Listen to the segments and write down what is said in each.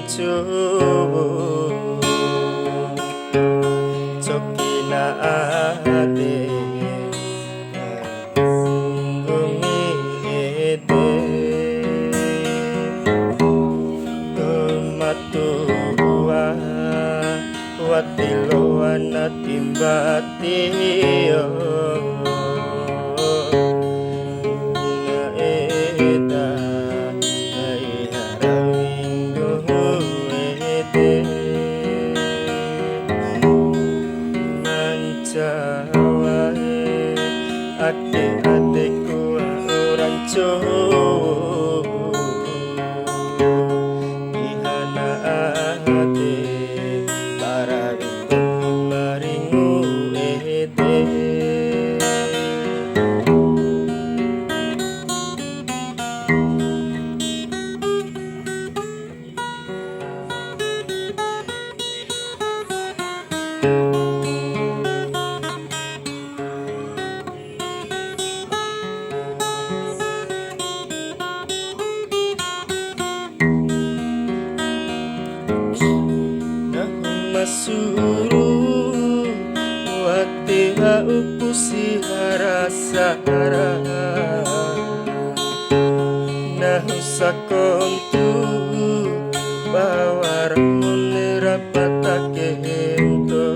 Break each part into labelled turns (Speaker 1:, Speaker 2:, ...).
Speaker 1: rancu cokina ade bumi ede kematua watilo anatimbatiyo Adik-adikku orang cowok Ihana ade para rindu maringu ede Masuru wati upusi harasara nahu sakontu bawar munirapatake hento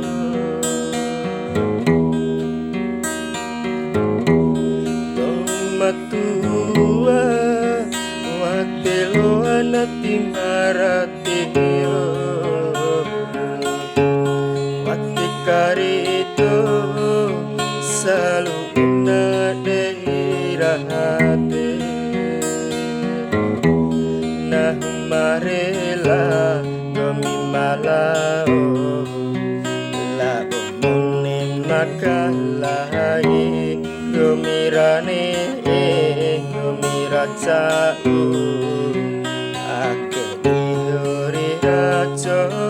Speaker 1: matua wati lo anatimaratiyo Karito selalu nadeirahate nah marela kami malao la umune makalai gomirane gomiracau ake dihori raco